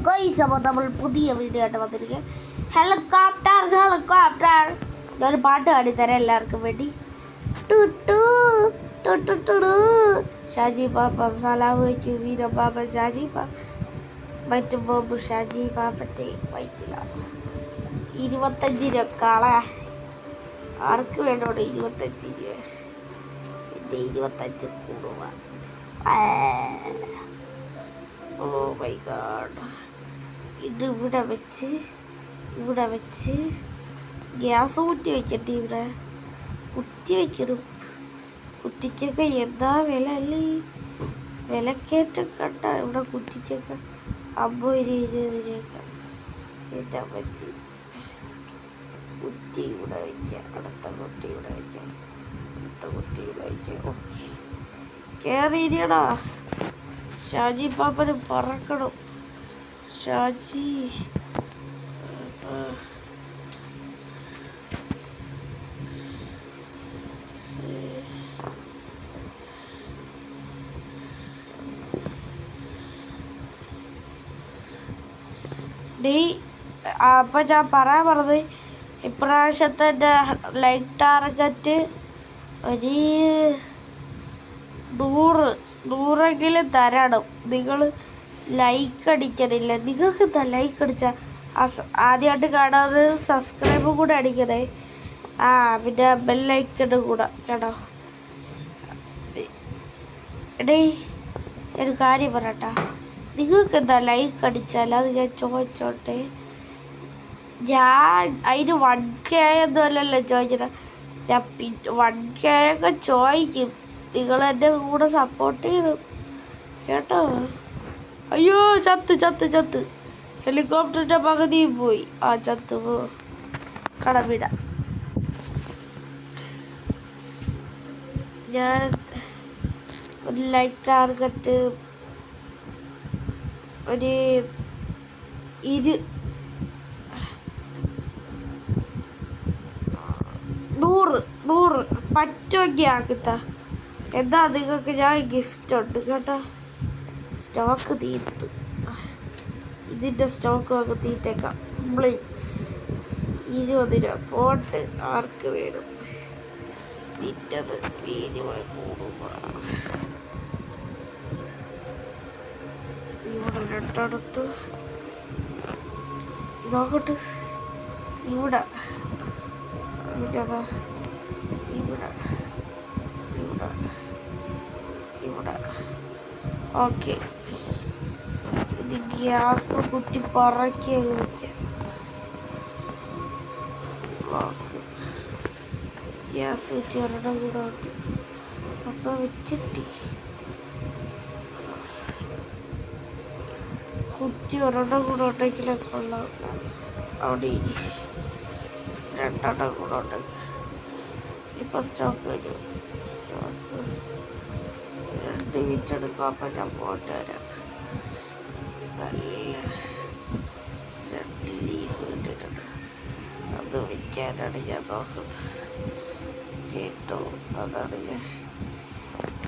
Guys, അപ്പോൾ നമ്മൾ പുതിയ വീഡിയോ ആയിട്ട് വന്നിരിക്കുക. ഹെലികോപ്റ്റർ ഞാനൊരു പാട്ട് പാടിത്തരാം എല്ലാവർക്കും വേണ്ടി. ഷാജി പാപ്പ സലാം വയ്ക്കും വീര പാപ്പ ഷാജി പാപ്പ മറ്റും പോകുമ്പോൾ ഷാജി പാപ്പൻ്റെ വയറ്റില 25 രൂപ കള. ആർക്ക് വേണ്ടോടെ 25 രൂപ? എൻ്റെ 25 കൂടുക. Oh my god. ഇത് ഇവിടെ വെച്ച് ഗ്യാസ് കുറ്റി വയ്ക്കട്ടെ. ഇവിടെ കുറ്റി വയ്ക്കണം. കുറ്റിക്കൊക്കെ എന്താ വില അല്ലേ? വിലക്കയറ്റം കണ്ട ഇവിടെ കുറ്റിക്കൊക്കെ 50 20 രൂപ. എൻ്റെ വെച്ച് കുറ്റി ഇവിടെ വയ്ക്കാം. അടുത്ത കുറ്റി ഇവിടെ വയ്ക്കാം. ഓക്കെ, കയറിയിരിക്കടാ. ഷാജി പാപ്പന് പറക്കണം. ഷാജി അപ്പം ഞാൻ പറയാൻ പറഞ്ഞത്, ഇപ്രാവശ്യത്തെ ലൈക്ക് ടാർഗറ്റ് ഒരു 100 തരണം. നിങ്ങൾ ലൈക്ക് അടിക്കണില്ല. നിങ്ങൾക്ക് എന്താ ലൈക്ക് അടിച്ചാൽ ആദ്യമായിട്ട് കാണാതെ സബ്സ്ക്രൈബും കൂടെ അടിക്കണേ. പിന്നെ ബെല്ലൈക്കണ് കൂടെ കേട്ടോ. ഒരു കാര്യം പറയട്ടാ, നിങ്ങൾക്ക് എന്താ ലൈക്ക് അടിച്ചാൽ അത് ഞാൻ ചോദിച്ചോട്ടെ. ഞാൻ അതിന് 1K ഒന്നും അല്ലല്ലോ ചോദിച്ചത്. ഞാൻ 1K ഒക്കെ ചോദിക്കും. നിങ്ങൾ എൻ്റെ കൂടെ സപ്പോർട്ട് ചെയ്യണം കേട്ടോ. അയ്യോ, ചത്ത് ഹെലികോപ്റ്ററിൻ്റെ പകുതി പോയി. ചത്തു പോ. കടമിട. ഞാൻ ഒരു ലൈക്ക് ടാർഗറ്റ് ഒരു 100 പറ്റുമെങ്കിൽ ആക്കിത്ത. എന്താ നിങ്ങൾക്ക് ഞാൻ ഗിഫ്റ്റ് ഉണ്ട് കേട്ടോ. സ്റ്റോക്ക് തീർത്തു. ഇതിൻ്റെ സ്റ്റോക്ക് ഒക്കെ തീറ്റേക്കാം. പ്ലീസ് 20 രൂപ പോട്ട്. ആർക്ക് വേണം? നിറ്റത് 20 കൂടുക. ഇവിടെ രണ്ടടുത്ത് നോക്കട്ട്. ഇവിടെ ഓക്കെ. ഇത് ഗ്യാസ് കുറ്റി പറക്കി വയ്ക്കാം. ഗ്യാസ് കുറ്റി ഒരെണ്ണം കൂടെ ഉണ്ട്. അപ്പോൾ വെച്ചിട്ട് കുറ്റി ഒരെണ്ണം കൂടെ ഉണ്ടെങ്കിലൊക്കെ ഉള്ള അവിടെ 2 കൂടെ ഉണ്ടെങ്കിൽ ഇപ്പം സ്റ്റോക്ക് വരും. സ്റ്റോക്ക് 2 മിനിറ്റ് എടുക്കും. അപ്പം ഞാൻ പോയിട്ട് വരാം. നല്ല 2 ലീഫ് കിട്ടിയിട്ടുണ്ട്. അത് വയ്ക്കാനാണ് ഞാൻ നോക്കുന്നത് കേട്ടോ. അതാണ് ഞാൻ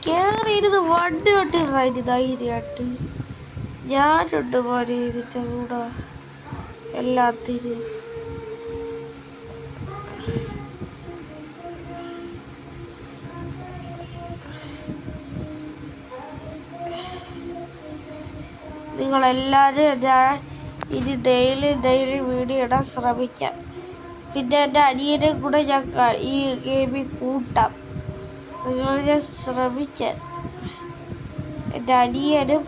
കയറിയിരുന്ന് വണ്ടി തൊട്ടിരുന്നു ധൈര്യമായിട്ട്. ഞാനുണ്ട് മോനെ ഇതിൻ്റെ കൂടെ എല്ലാത്തിനും. നിങ്ങളെല്ലാവരും ഞാൻ ഇനി ഡെയിലി വീഡിയോ ഇടാൻ ശ്രമിക്കാം. പിന്നെ എൻ്റെ അനിയനെ കൂടെ ഞാൻ ഈ ഗെയിമിൽ കൂട്ടാം. നിങ്ങൾ ഞാൻ ശ്രമിക്കാം. എൻ്റെ അനിയനും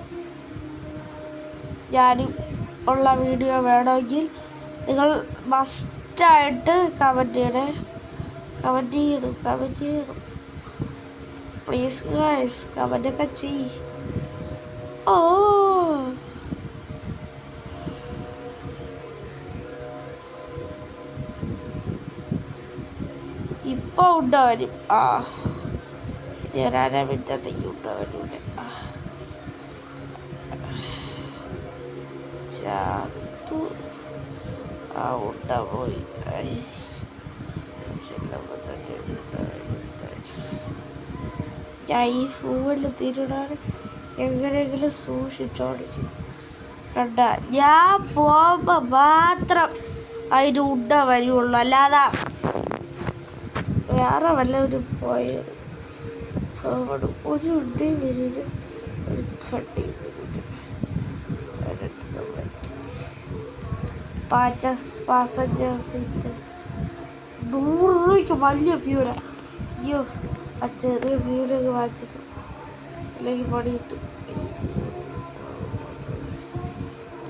ഞാനും ഉള്ള വീഡിയോ വേണമെങ്കിൽ നിങ്ങൾ മസ്റ്റായിട്ട് കമൻറ്റ് ചെയ്യണം. പ്ലീസ് ഗൈസ്, കമൻറ്റൊക്കെ ചെയ്യ്. ഓ ഇപ്പോൾ ഉണ്ടാവരും. ഞാൻ 1/2 മിനിറ്റത്തേക്ക് ഉണ്ടാവരൂടെ. ചാത്തു ഉണ്ട പോയി. ഞാൻ ഈ ഫോണിൽ തിരുടാൻ എങ്ങനെയെങ്കിലും സൂക്ഷിച്ചോടിക്കും. കണ്ട ഞാൻ പോകുമ്പോ മാത്രം അതിന് ഉണ്ട വരുള്ളൂ, അല്ലാതെ വേറെ വല്ലവരും പോയത് ഒരു ഉണ്ടയും വരില്ല, ഒരു കട്ടിയും വരില്ല. പാസഞ്ചർ സീറ്റ് 100 രൂപയ്ക്ക് വലിയ ഫ്യൂരാ. അയ്യോ, ആ ചെറിയ ഫ്യൂരൊക്കെ വാങ്ങിച്ചിട്ട് അല്ലെങ്കിൽ പണി കിട്ടും.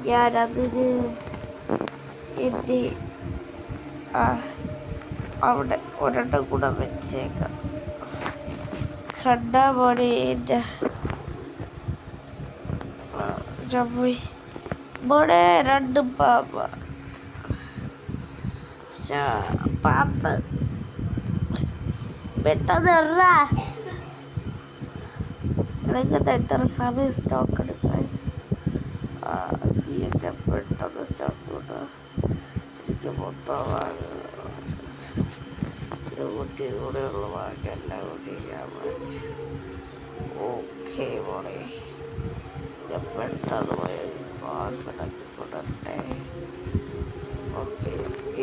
ഞാനതിന് എൻ്റെ അവിടെ ഒരെണ്ണം കൂടെ വെച്ചേക്കാം. കണ്ടാ പോലെ എൻ്റെ പോയി ഇവിടെ 2 പാമ്പ് പെട്ടെന്ന് ഇറങ്ങുന്ന എത്ര സമയം സ്റ്റോക്ക് എടുക്കാൻ? നീയൊക്കെ പെട്ടെന്ന് സ്റ്റോക്ക് കൊണ്ടോ, എനിക്ക് മൊത്തം കുട്ടി കൂടെയുള്ള വാങ്ങി എല്ലാം കൂടി ഞാൻ വാങ്ങിച്ചു. ഓക്കെ മോളെ, ഞാൻ പെട്ടെന്ന് പോയി പാർസലാക്കി കൊണ്ടേ. ഓക്കെ,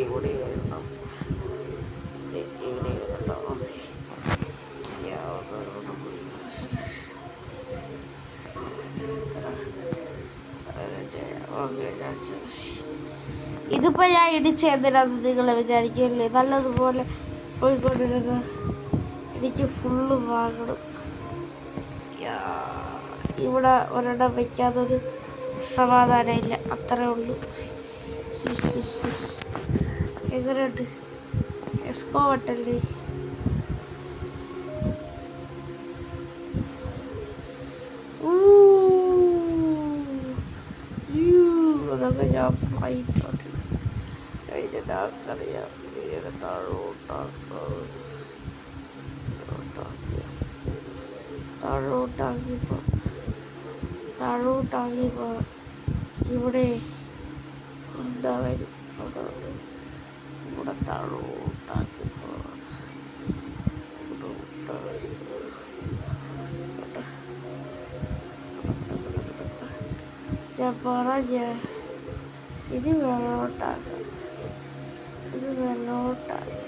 ഇവിടെ വരണം, ഇവിടെ വരണം. ഇതിപ്പോ ഞാൻ ഇടിച്ച് എന്തിനാന്ന് നിങ്ങൾ വിചാരിക്കല്ലേ? നല്ലതുപോലെ പോയിക്കൊണ്ടിരുന്ന എനിക്ക് ഫുള്ള് വാങ്ങണം. ഇവിടെ ഒരെണ്ണം വെക്കാതൊരു സമാധാനം ഇല്ല, അത്രേ ഉള്ളൂ. എങ്ങനെയുണ്ട് എസ്കോ വട്ടല്ലേ? അതൊക്കെ ഞാൻ ഫ്ലൈറ്റ് അതിൻ്റെ ഡാർക്കറിയാം. താഴോട്ടാക്കിപ്പോ ഇവിടെ എന്താ വരും? ഇവിടെ താഴോട്ടാക്കിപ്പോ ഞാൻ പറഞ്ഞ ഇത് വെള്ളോട്ടാക്കാം, ഇത് വെള്ളോട്ടാക്കാം.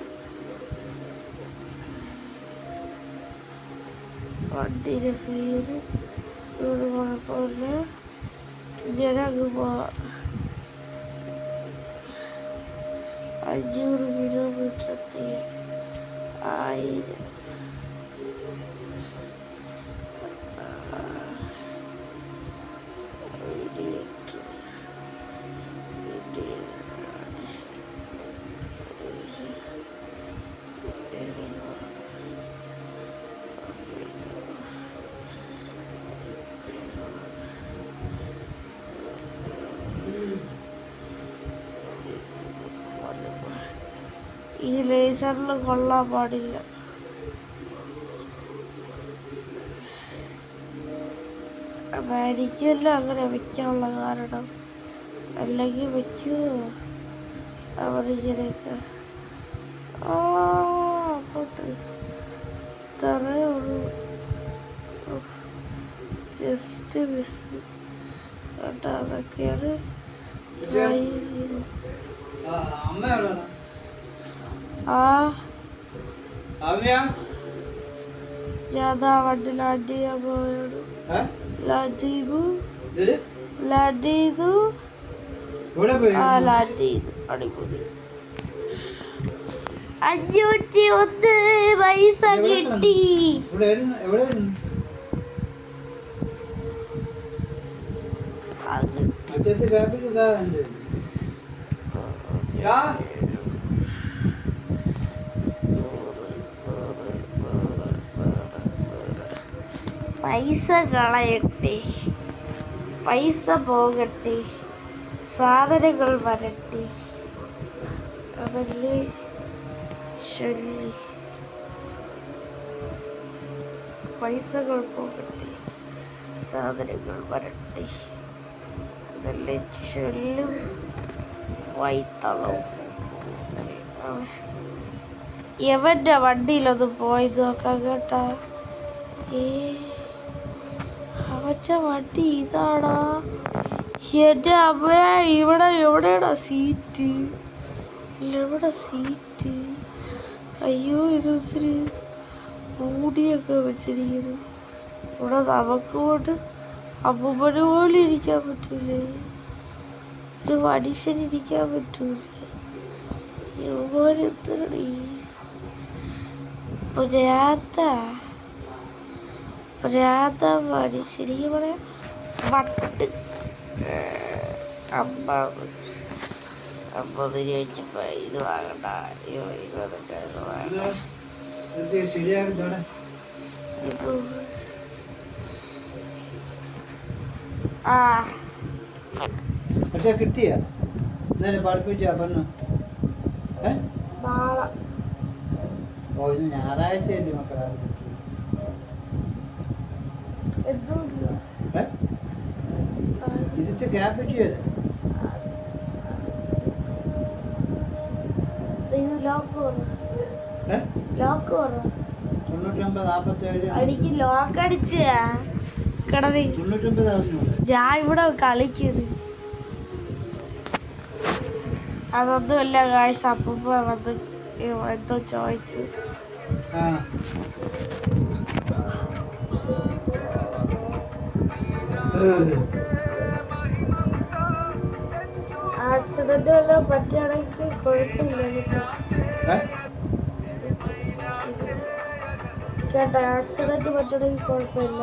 വണ്ടിയുടെ പേര് ഇവിടെ കുഴപ്പമില്ല. ജനങ്ങ് പോവാം. 500 കിലോമീറ്റർ എത്തി. 1000 ഈ ലേസറിൽ കൊള്ളാൻ പാടില്ല. അതായിരിക്കുമല്ലോ അങ്ങനെ വെക്കാനുള്ള കാരണം, അല്ലെങ്കിൽ വെക്കുമോ അവരിങ്ങനെയൊക്കെ? അങ്ങോട്ട് ഇത്രയേ ഉള്ളൂ, ജസ്റ്റ് മിസ് കേട്ടോ. അതൊക്കെയാണ് ഡ്രൈവ് ചെയ്ത്. ഞാൻ വണ്ടി ലാൻഡ് ചെയ്യാൻ പോയാണ്. ലാൻഡ് ചെയ്തു അടിപൊളി. 501 പൈസ കിട്ടി. പൈസ കളയട്ടെ, പൈസ പോകട്ടെ, സാധനങ്ങൾ വരട്ടെ, അതല്ലേ ചൊല്ലി. പൈസകൾ പോകട്ടെ, സാധനങ്ങൾ വരട്ടെ, അതല്ലേ ചൊല്ലും വൈത്തളവും. എവൻ്റെ വണ്ടിയിലൊന്ന് പോയത് നോക്കാം കേട്ടാ. അവൻ്റെ വണ്ടി ഇതാടാ. എൻ്റെ അമ്മ ഇവിടെ എവിടെയാണോ സീറ്റ്? എവിടെ സീറ്റ്? അയ്യോ ഇതൊത്തിരി മൂടിയൊക്കെ വെച്ചിരിക്കുന്നു. ഇവിടെ നമുക്ക് കൊണ്ട് അമ്മൂമ്മനെ പോലെ ഇരിക്കാൻ പറ്റൂലേ? ഒരു മനുഷ്യനിരിക്കാൻ പറ്റൂല. യുവോരെന്തണീ പ്രാന്തമാര് ശരിക്കും പറയാം. വട്ട് 50 ചോദിച്ചപ്പോ ഇത് വാങ്ങണ്ട, 20 വാങ്ങണ്ട. പക്ഷെ കിട്ടിയ ഇന്നലെ പഠിപ്പിച്ച പെണ്ണ് ഓ ഇന്ന് ഞായറാഴ്ചയല്ലേ മക്കളെ ഇതിച്ച് ക്യാപിറ്റ് ചെയ്ത് ലോക്ക് 9947 എനിക്ക് ലോക്ക് അടിച്ച കടവി 99,000 ഞാൻ ഇവിടെ കളിക്കുന്നു. അതൊന്നുമല്ല കാഴ്ച. അപ്പൂപ്പ വന്ന് എന്തോ ചോദിച്ചു. ആക്സിഡന്റ് വല്ലതും പറ്റുകയാണെങ്കിൽ കുഴപ്പമില്ല കേട്ടോ. ആക്സിഡന്റ് പറ്റണമെങ്കിൽ കുഴപ്പമില്ല.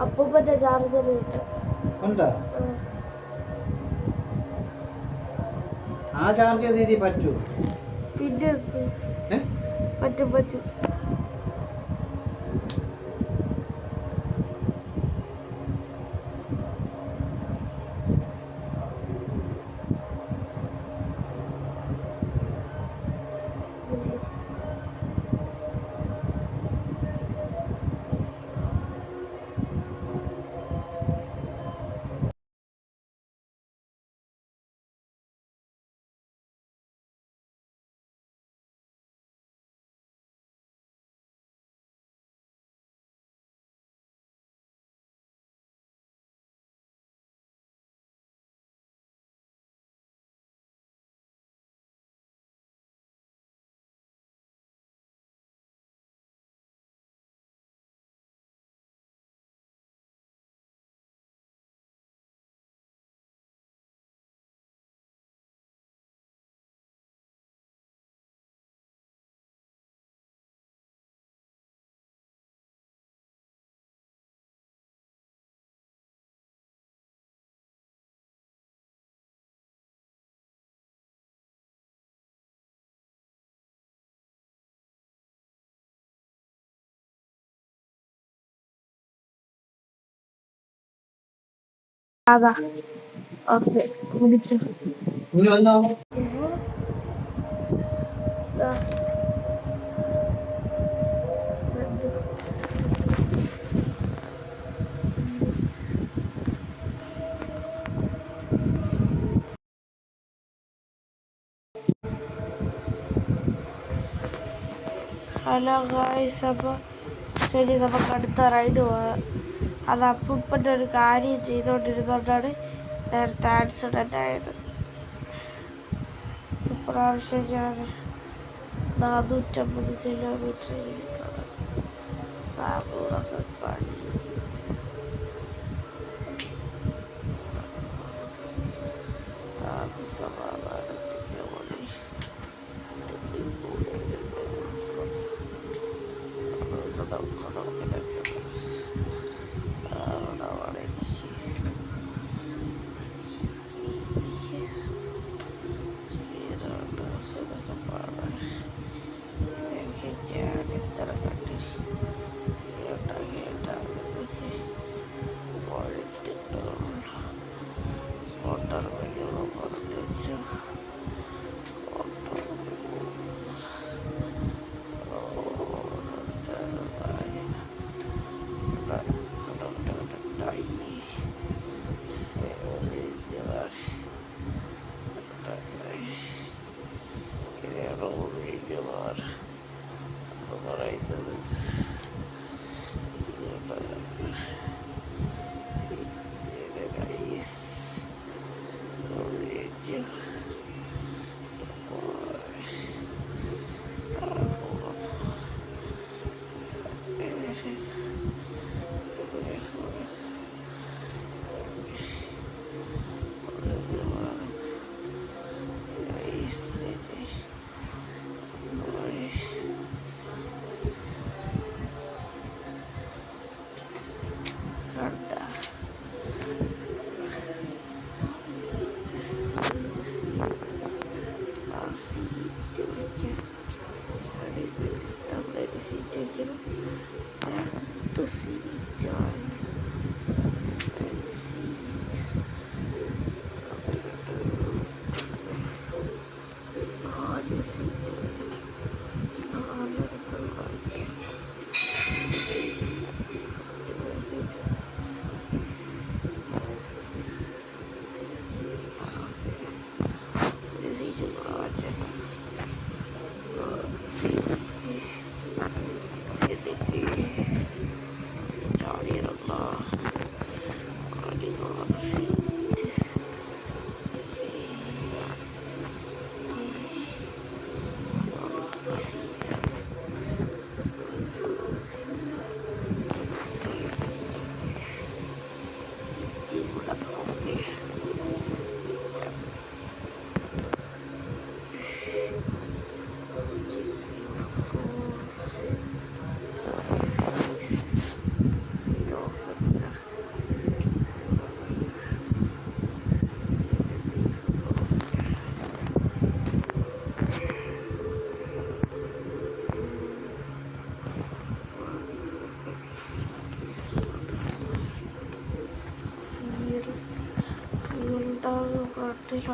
അപ്പൂപ്പന്റെ ചാർജർ ഉണ്ടോ? ആ ചാർജ് ചെയ്ത് രീതി പറ്റൂ? പിന്നെ പറ്റും. അതാ ഓക്കെ കുടിച്ചു. ഹലോ ഗായ്സ്, അപ്പോൾ ശരി, നമുക്ക് അടുത്ത റൈഡ് പോകാം. അത് അപ്പൂപ്പൻ്റെ ഒരു കാര്യം ചെയ്തുകൊണ്ടിരുന്നോണ്ടാണ് നേരത്തെ ആക്സിഡൻ്റ് ആയത്. ഇപ്രാവശ്യം ഞാൻ 450 കിലോമീറ്റർ 400 പണി സമാധാനത്തിൻ്റെ മണി പറയുന്നത്.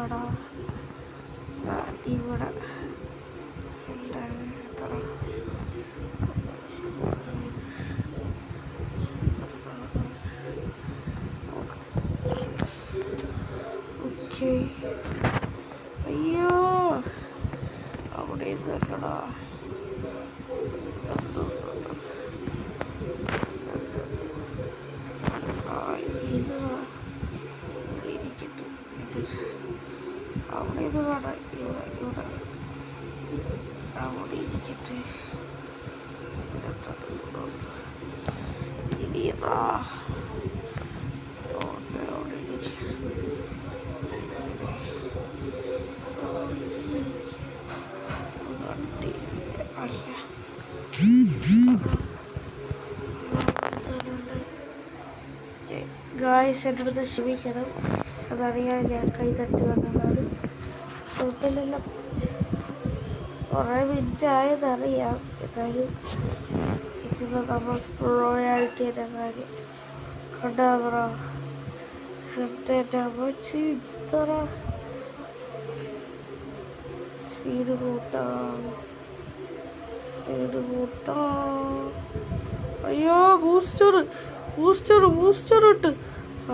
ാണ് ഇവിടെ എന്താണ് അയ്യോ അവിടെ ഇതല്ലടാ ഇത് ഇരിക്കട്ടെ അവിടെ ഇത് കാണാം ഇവിടെ ഇവിടെ അവിടെ ഇരിക്കട്ടെ ഇടിയതാ അവിടെ ഗായ്സ് എൻ്റെ അടുത്ത് ക്ഷമിക്കണം, അതറിയാൻ ഞാൻ കൈ തട്ടി വന്നതാണ്. കുഴപ്പമില്ലല്ലോ, കുറേ മിനിറ്റ് ആയതറിയാം. എന്നാലും ഇതിൽ നമ്മൾ റോയാലിറ്റി എന്ന കാര്യം കണ്ടാ ബ്രോ. എൻ്റെ അമ്മച്ചി ഇത്ര സ്പീഡ് കൂട്ടാം. അയ്യോ ബൂസ്റ്റർ ഇട്ട്.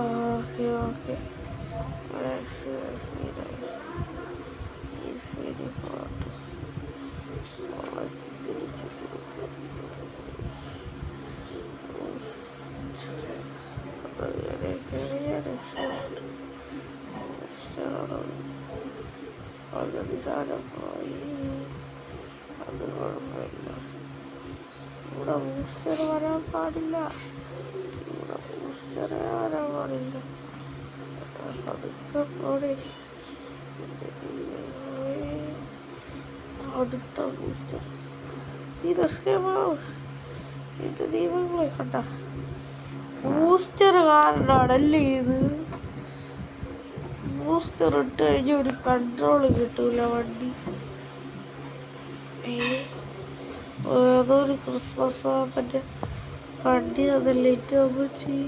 ഓക്കെ ഓക്കെ സാധനം പോയി. അത് കുഴപ്പമില്ല. ഇവിടെ ബൂസ്റ്റർ വരാൻ പാടില്ല. പതുക്കെ പോടെ. അടുത്ത ബൂസ്റ്റർ ഇത് ദീപങ്ങളെ കണ്ട ബൂസ്റ്റർ കാരണമാണല്ലേ ഇത്. ബൂസ്റ്റർ ഇട്ട് കഴിഞ്ഞ ഒരു കൺട്രോൾ കിട്ടൂല വണ്ടി. ഏതോ ഒരു ക്രിസ്മസ് മാപ്പൻ്റെ വണ്ടി അതല്ലേ അമ്മച്ചി.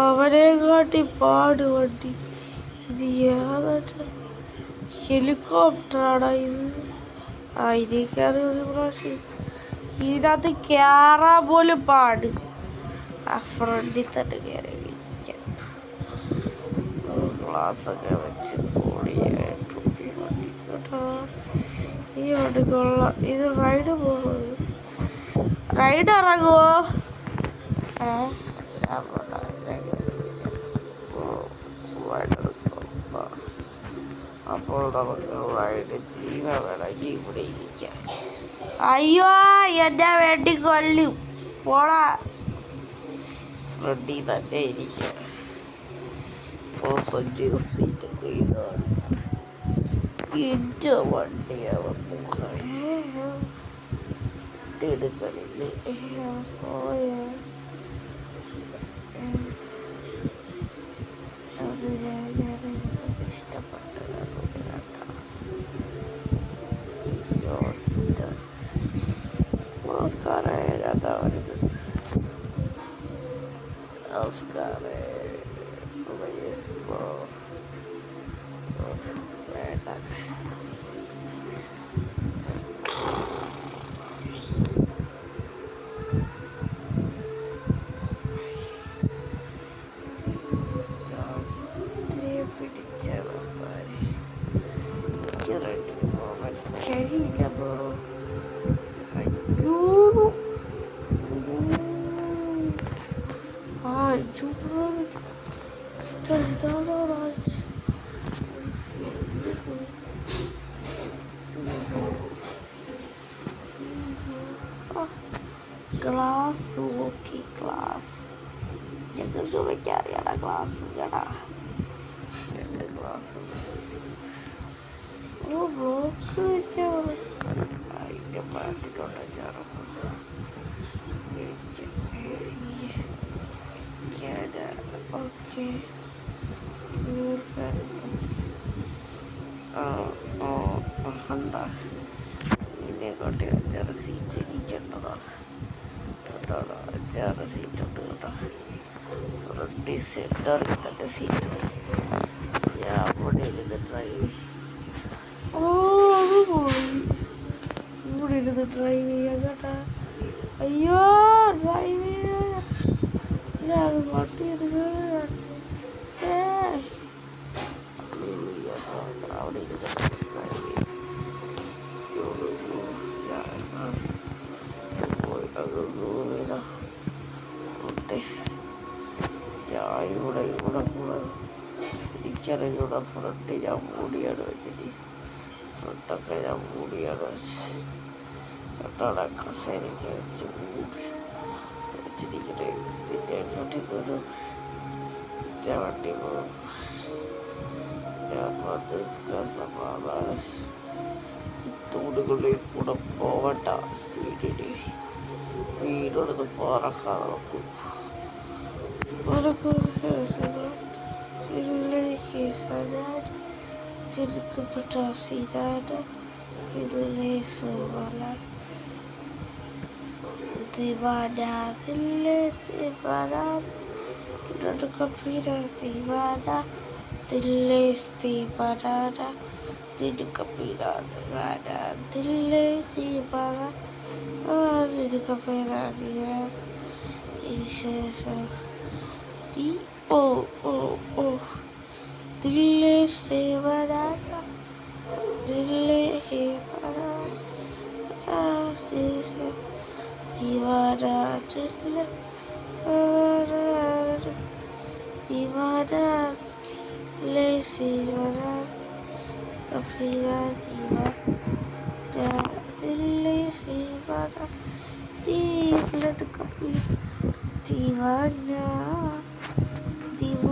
അവനെ കാട്ടി പാട് വണ്ടി. ഇത് ഏതായിട്ട് ഹെലികോപ്റ്ററാണ് ഇത്. ഇതിൽ കയറി ഒരു പ്രാവശ്യം ഇതിനകത്ത് കയറാൻ പോലും പാട്. ആ ഫ്രണ്ടിൽ തന്നെ കയറി ഇരിക്കാം. ഗ്ലാസ്സൊക്കെ വെച്ച് പൊടിയായിട്ട് വണ്ടി കേട്ടോ. ഈ വണ്ടി കൊള്ളാം. ഇത് റൈഡ് പോകുന്നത് റൈഡ് ഇറങ്ങുമോ? അപ്പോൾ നമുക്ക് റൈഡ് ജീവ വേണമെങ്കിൽ ഇവിടെ ഇരിക്കാം. അയ്യോ എന്നെ വേണ്ടി കൊല്ലും. പോടാ, ഫ്രണ്ടി തന്നെ ഇരിക്കാം. സീറ്റൊക്കെ ഇതാണ് എൻ്റെ വണ്ടിയാവുന്നു. എടുക്കണില്ലേ? അത് ഞാൻ ഇഷ്ടപ്പെട്ടതാണ്. നമസ്കാരം. ഏതാ വരുന്നത്? നമസ്കാരം. വേണ്ട. കഴിയില്ല ബ്രോ. ഗ്ലാസ് നോക്കി. ഗ്ലാസ് ഞങ്ങൾക്ക് വയ്ക്കാറിയാടാ. ഗ്ലാസ് കേടാ. രണ്ട് ഗ്ലാസ് ബ്ലോക്ക് വെച്ചാൽ അതിൻ്റെ പാട്ടിലോട്ട് വെച്ചാണ്. ഓക്കെ എന്താ ഇതിനെക്കാട്ടി 5-6 സീറ്റ് ഇരിക്കേണ്ടതാണ് കേട്ടോ. 5-6 സീറ്റ് ഉണ്ട് കേട്ടോ. റെഡി സെൻറ്ററിൽ തന്നെ സീറ്റ്. ഞാൻ അവിടെ ഇരുന്ന് ഡ്രൈവ് ഇവിടെ ഇരുന്ന് ഡ്രൈവ് ചെയ്യാം കേട്ടോ. അയ്യോ ഡ്രൈവ് ചെയ്യാൻ അത് വണ്ടി എടുക്കാൻ അവിടെ ഇരുന്ന് ഇവിടെ കൂടെ ഇരിക്കാനിവിടെ ഫ്രണ്ട് ഞാൻ മൂടിയാണ് വെച്ചിട്ട്. ഫ്രണ്ടൊക്കെ ഞാൻ മൂടിയാണ് വെച്ചിട്ടാണ് കസേരയ്ക്ക് വെച്ച് വെച്ചിരിക്കണേ. പിന്നെ അങ്ങോട്ടേക്കൊരു വണ്ടി പോകും. ഞാൻ വന്ന് സമാധാനം തൂടുകളിൽ കൂടെ പോവണ്ട സ്പീഡിൽ വീടൊന്ന് പറക്കാൻ നോക്കും. തിരിക്കപ്പെട്ട സീതാണ് ദില്ലേ സുവല ദീവാന ദില്ലേ സുവല കപ്പീര ദീവാന ദില്ലേ ദീവാന തിരുക്കപ്പീര ദീവാന ദില്ലേ ദീവാന തിരുക്കപ്പീര ദീവാന दिल्ली से बनाना दिल्ली ही बनाना दीवाना दिल्ली दीवाना दिल्ली से बनाना कपीरा दीवाना दिल्ली से बनाना दिल्ली कपीरा दीवाना दीवाना